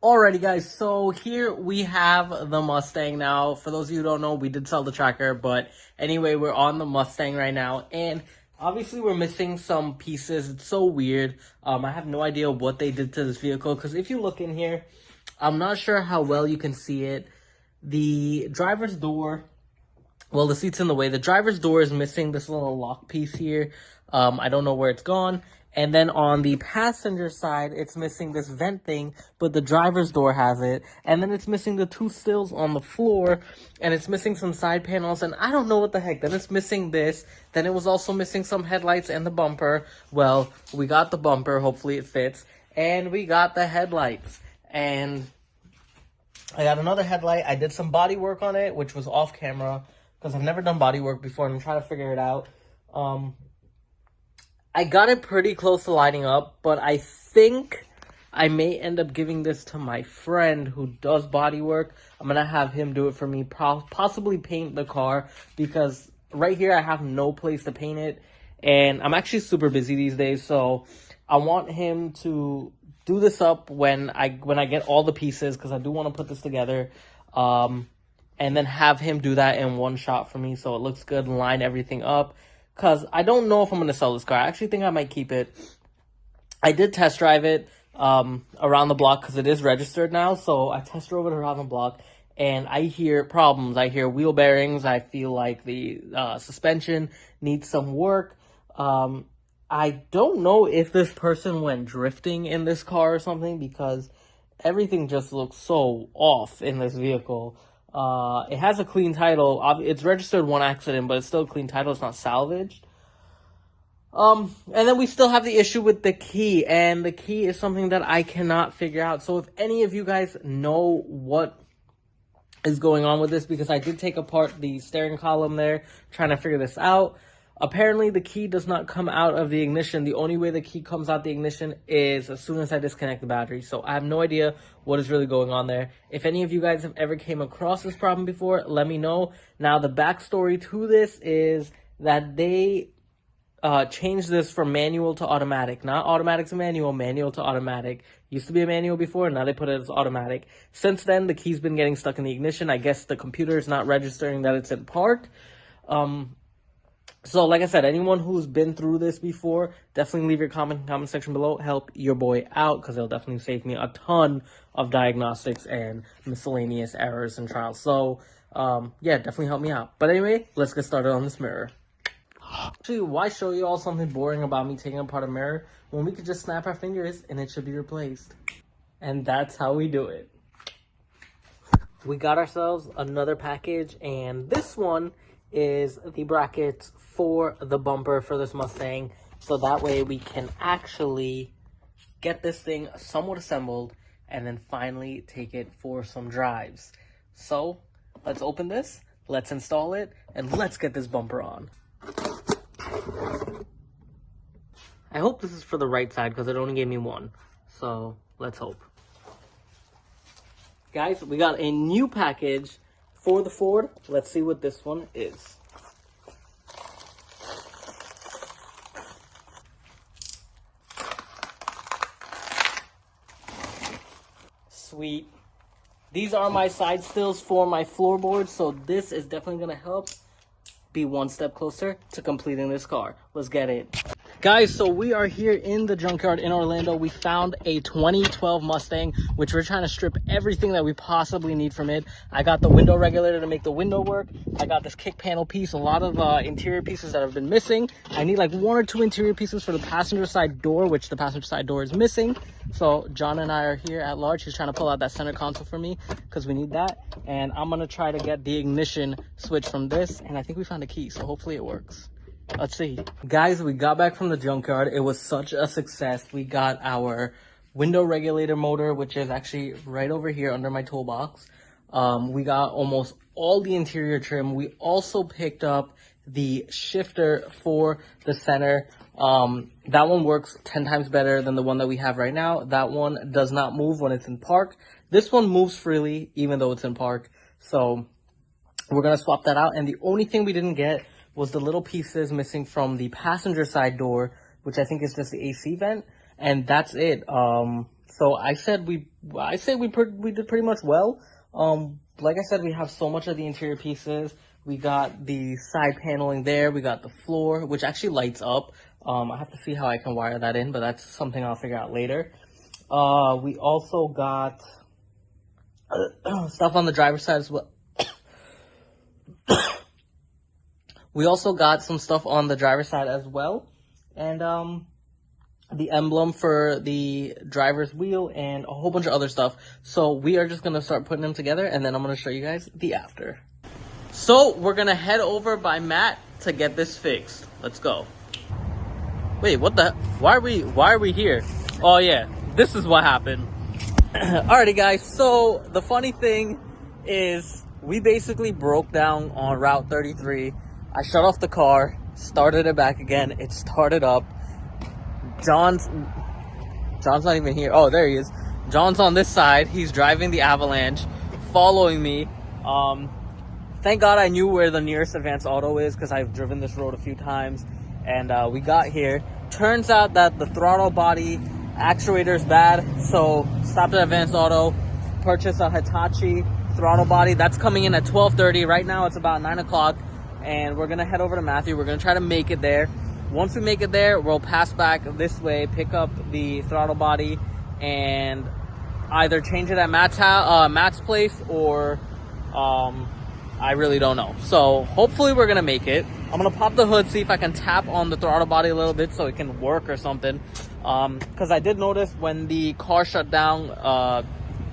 Alrighty guys, so here we have the Mustang now. For those of you who don't know, we did sell the Tracker, but anyway, we're on the Mustang right now, and obviously we're missing some pieces. It's so weird. I have no idea what they did to this vehicle, because if you look in here, I'm not sure how well you can see it. The driver's door, well, the seat's in the way. The driver's door is missing this little lock piece here. I don't know where it's gone. And then on the passenger side, it's missing this vent thing, but the driver's door has it. And then it's missing the two stills on the floor, and it's missing some side panels, and I don't know what the heck. Then it's missing this. Then it was also missing some headlights and the bumper. Well, we got the bumper. Hopefully it fits. And we got the headlights. And I got another headlight. I did some body work on it, which was off camera, because I've never done body work before, and I'm trying to figure it out. I got it pretty close to lining up, but I think I may end up giving this to my friend who does body work. I'm going to have him do it for me, possibly paint the car, because right here I have no place to paint it, and I'm actually super busy these days, so I want him to do this up when I get all the pieces, because I do want to put this together, and then have him do that in one shot for me so it looks good and line everything up. Because I don't know if I'm going to sell this car. I actually think I might keep it. I did test drive it around the block because it is registered now. So I test drove it around the block, and I hear problems. I hear wheel bearings. I feel like the suspension needs some work. I don't know if this person went drifting in this car or something, because everything just looks so off in this vehicle. It has a clean title. It's registered one accident, but it's still a clean title. It's not salvaged. And then we still have the issue with the key, and the key is something that I cannot figure out. So if any of you guys know what is going on with this, because I did take apart the steering column there, trying to figure this out. Apparently, the key does not come out of the ignition. The only way the key comes out the ignition is as soon as I disconnect the battery. So I have no idea what is really going on there. If any of you guys have ever came across this problem before, let me know. Now, the backstory to this is that they changed this from manual to automatic. Not automatic to manual, manual to automatic. Used to be a manual before, now they put it as automatic. Since then, the key's been getting stuck in the ignition. I guess the computer is not registering that it's in park. So, like I said, anyone who's been through this before, definitely leave your comment section below. Help your boy out, because it'll definitely save me a ton of diagnostics and miscellaneous errors and trials. So, yeah, definitely help me out. But anyway, let's get started on this mirror. Actually, why show you all something boring about me taking apart a mirror when we could just snap our fingers and it should be replaced? And that's how we do it. We got ourselves another package, and this one is the brackets for the bumper for this Mustang, so that way we can actually get this thing somewhat assembled and then finally take it for some drives. So let's open this, let's install it, and let's get this bumper on. I hope this is for the right side, because it only gave me one, so let's hope. Guys, we got a new package for the Ford. Let's see what this one is. Sweet. These are my side stills for my floorboards, so this is definitely going to help be one step closer to completing this car. Let's get it. Guys, so we are here in the junkyard in Orlando. We found a 2012 Mustang, which we're trying to strip everything that we possibly need from it. I got the window regulator to make the window work. I got this kick panel piece, a lot of interior pieces that have been missing. I need like one or two interior pieces for the passenger side door, which the passenger side door is missing. So John and I are here at large. He's trying to pull out that center console for me, because we need that. And I'm going to try to get the ignition switch from this. And I think we found a key, so hopefully it works. Let's see. Guys, we got back from the junkyard. It was such a success. We got our window regulator motor, which is actually right over here under my toolbox. We got almost all the interior trim. We also picked up the shifter for the center. That one works 10 times better than the one that we have right now. That one does not move when it's in park. This one moves freely, even though it's in park. So we're going to swap that out. And the only thing we didn't get was the little pieces missing from the passenger side door, which I think is just the AC vent, and that's it. So I said we did pretty much well. Like I said, we have so much of the interior pieces. We got the side paneling there. We got the floor, which actually lights up. I have to see how I can wire that in, but that's something I'll figure out later. We also got stuff on the driver's side as well. We also got some stuff on the driver's side as well. And the emblem for the driver's wheel and a whole bunch of other stuff. So we are just going to start putting them together, and then I'm going to show you guys the after. So we're going to head over by Matt to get this fixed. Let's go. Wait, what the? Why are we here? Oh yeah, this is what happened. Alrighty guys, so the funny thing is we basically broke down on Route 33. I shut off the car, started it back again. It started up. John's not even here. Oh, there he is. John's on this side. He's driving the Avalanche, following me. Thank God I knew where the nearest Advanced Auto is, because I've driven this road a few times. And we got here. Turns out that the throttle body actuator is bad, so stopped at Advanced Auto, purchased a Hitachi throttle body. That's coming in at 12:30. Right now it's about 9 o'clock, and we're gonna head over to Matthew. We're gonna try to make it there. Once we make it there, we'll pass back this way, pick up the throttle body, and either change it at Matt's place, or I really don't know. So hopefully we're gonna make it. I'm gonna pop the hood, see if I can tap on the throttle body a little bit so it can work or something. Because I did notice when the car shut down, a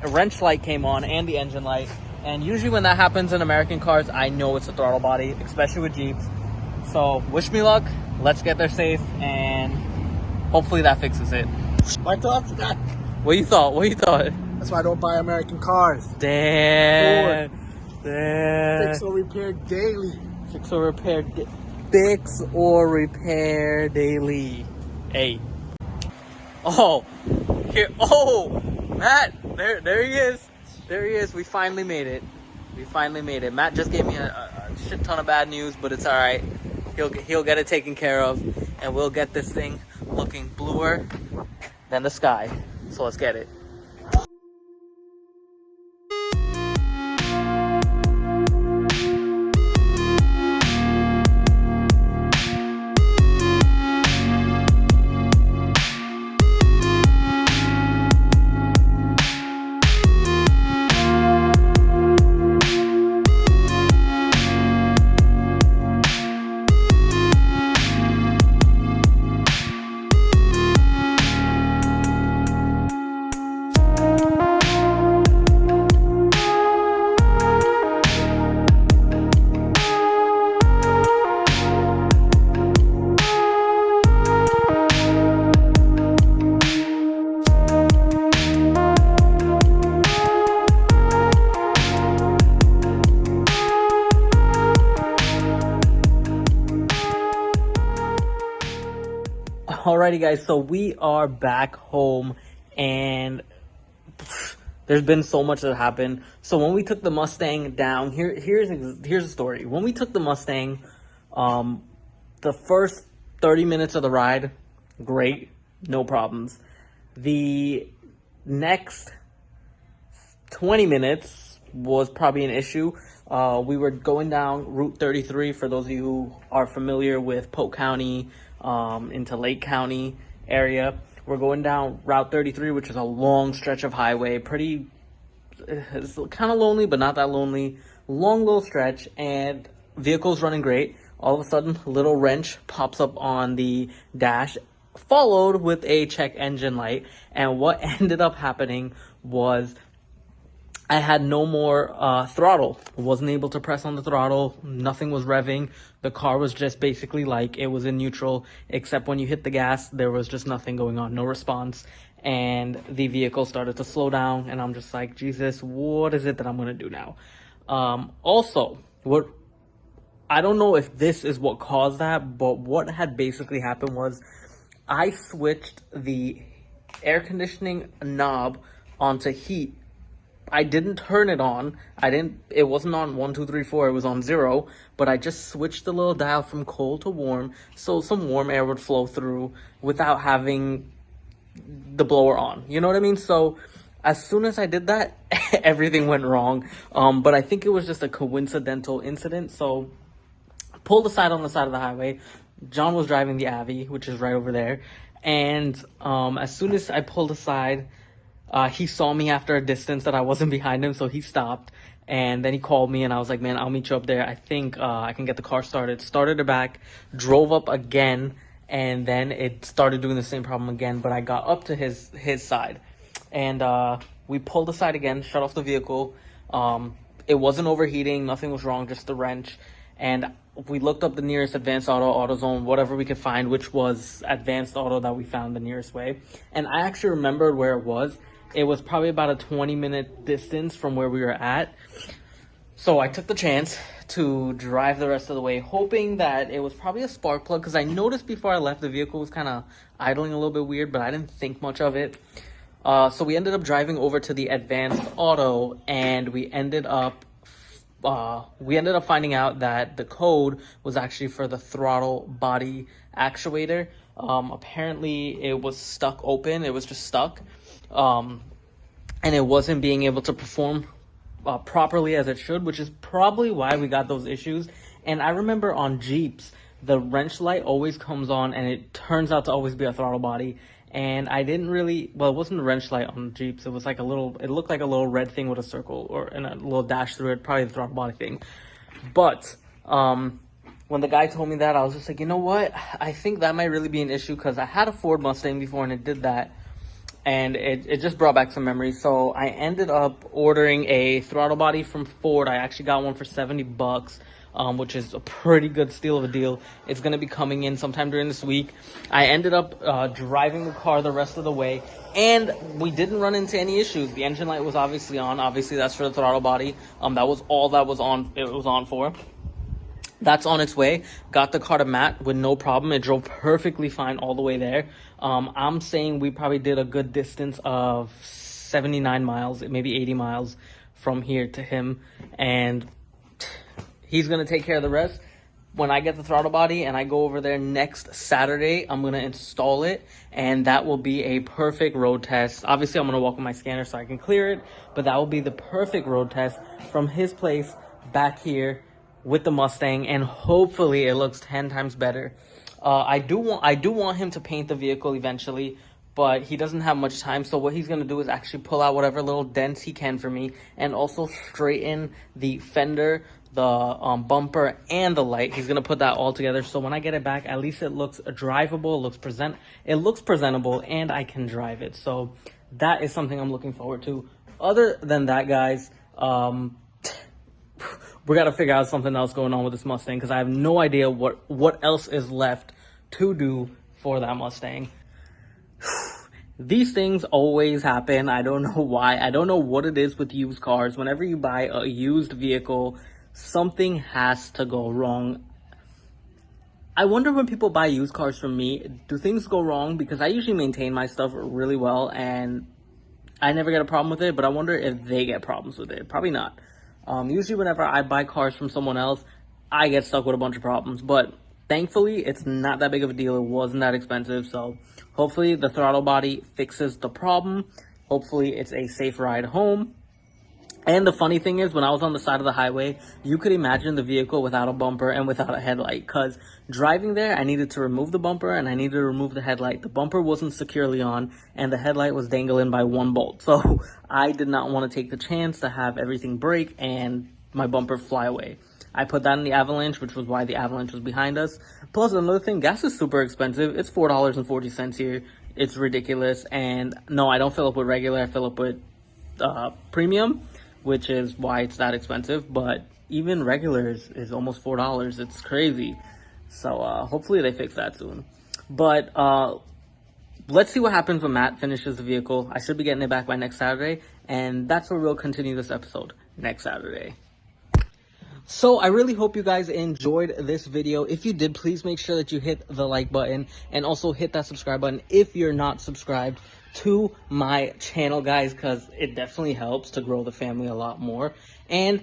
wrench light came on and the engine light. And usually when that happens in American cars, I know it's a throttle body, especially with Jeeps. So wish me luck. Let's get there safe, and hopefully that fixes it. My thoughts? That. What you thought? That's why I don't buy American cars. Damn. Fix or repair daily. Fix or repair daily. Hey. Oh, here. Oh, Matt. There he is. There he is. We finally made it. Matt just gave me a shit ton of bad news, but it's all right. He'll get it taken care of, and we'll get this thing looking bluer than the sky. So let's get it. Alrighty guys, so we are back home, and there's been so much that happened. So when we took the Mustang down, here's the story. When we took the Mustang, the first 30 minutes of the ride, great, no problems. The next 20 minutes was probably an issue. We were going down Route 33, for those of you who are familiar with Polk County, into Lake County area. We're going down Route 33, which is a long stretch of highway. It's kind of lonely, but not that lonely. Long little stretch, and vehicle's running great. All of a sudden, a little wrench pops up on the dash, followed with a check engine light. And what ended up happening was I had no more throttle. I wasn't able to press on the throttle. Nothing was revving. The car was just basically like it was in neutral, except when you hit the gas, there was just nothing going on, no response. And the vehicle started to slow down, and I'm just like, Jesus, what is it that I'm going to do now? Also, I don't know if this is what caused that, but what had basically happened was I switched the air conditioning knob onto heat. I didn't turn it on. It wasn't on 1, 2, 3, 4. It was on 0, but I just switched the little dial from cold to warm, so some warm air would flow through without having, the blower on. You know what I mean? So as soon as I did that, everything went wrong. But I think it was just a coincidental incident. So pulled aside on the side of the highway. John was driving the Avi, which is right over there. And as soon as I pulled aside, he saw me after a distance that I wasn't behind him, so he stopped. And then he called me, and I was like, man, I'll meet you up there. I think I can get the car started. Started it back, drove up again, and then it started doing the same problem again. But I got up to his side, and we pulled aside again, shut off the vehicle. It wasn't overheating, nothing was wrong, just the wrench. And we looked up the nearest Advanced Auto, AutoZone, whatever we could find, which was Advanced Auto that we found the nearest way. And I actually remembered where it was. It was probably about a 20-minute distance from where we were at. So I took the chance to drive the rest of the way, hoping that it was probably a spark plug, because I noticed before I left the vehicle was kind of idling a little bit weird, but I didn't think much of it. So we ended up driving over to the Advanced Auto, and we ended up finding out that the code was actually for the throttle body actuator. Apparently it was stuck open. It was just stuck. And it wasn't being able to perform properly as it should, which is probably why we got those issues. And I remember on Jeeps, the wrench light always comes on, and it turns out to always be a throttle body. And I didn't really, well, it wasn't a wrench light on Jeeps. It was like it looked like a little red thing with a circle and a little dash through it, probably the throttle body thing. But when the guy told me that, I was just like, you know what? I think that might really be an issue, because I had a Ford Mustang before and it did that. And it just brought back some memories. So I ended up ordering a throttle body from Ford. I actually got one for $70. Which is a pretty good steal of a deal. It's going to be coming in sometime during this week. I ended up driving the car the rest of the way, and we didn't run into any issues. The engine light was obviously on. Obviously, that's for the throttle body. That was all that was on. It was on for. That's on its way. Got the car to Matt with no problem. It drove perfectly fine all the way there. I'm saying we probably did a good distance of 79 miles, maybe 80 miles from here to him, and he's going to take care of the rest. When I get the throttle body and I go over there next Saturday, I'm going to install it, and that will be a perfect road test. Obviously, I'm going to walk with my scanner so I can clear it, but that will be the perfect road test from his place back here with the Mustang, and hopefully it looks 10 times better. I do want him to paint the vehicle eventually, but he doesn't have much time. So what he's going to do is actually pull out whatever little dents he can for me, and also straighten the fender, the bumper, and the light. He's going to put that all together, so when I get it back, at least it looks drivable, it looks presentable, and I can drive it. So that is something I'm looking forward to. Other than that, guys, we got to figure out something else going on with this Mustang, because I have no idea what else is left to do for that Mustang. These things always happen. I don't know why. I don't know what it is with used cars. Whenever you buy a used vehicle, something has to go wrong. I wonder when people buy used cars from me, do things go wrong? Because I usually maintain my stuff really well, and I never get a problem with it, but I wonder if they get problems with it. Probably not. Usually whenever I buy cars from someone else, I get stuck with a bunch of problems, but thankfully it's not that big of a deal. It wasn't that expensive, so hopefully the throttle body fixes the problem. Hopefully it's a safe ride home. And the funny thing is, when I was on the side of the highway, you could imagine the vehicle without a bumper and without a headlight, because driving there, I needed to remove the bumper and I needed to remove the headlight. The bumper wasn't securely on and the headlight was dangling by one bolt. So I did not want to take the chance to have everything break and my bumper fly away. I put that in the Avalanche, which was why the Avalanche was behind us. Plus, another thing, gas is super expensive. It's $4.40 here. It's ridiculous. And no, I don't fill up with regular. I fill up with premium, which is why it's that expensive. But even regular is almost $4. It's crazy. So hopefully they fix that soon. But let's see what happens when Matt finishes the vehicle. I should be getting it back by next Saturday. And that's where we'll continue this episode, next Saturday. So I really hope you guys enjoyed this video. If you did, please make sure that you hit the like button and also hit that subscribe button if you're not subscribed to my channel, guys, because it definitely helps to grow the family a lot more. And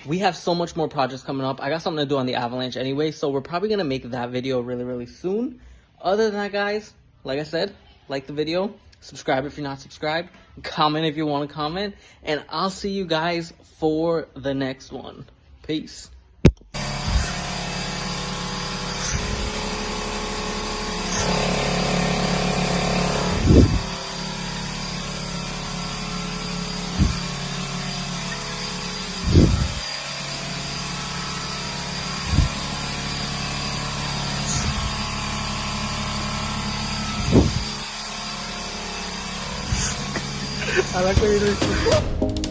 we have so much more projects coming up. I got something to do on the Avalanche anyway, so we're probably going to make that video really, really soon. Other than that, guys, like I said, like the video, Subscribe if you're not subscribed. Comment if you want to comment. And I'll see you guys for the next one. Peace. I like what you're doing.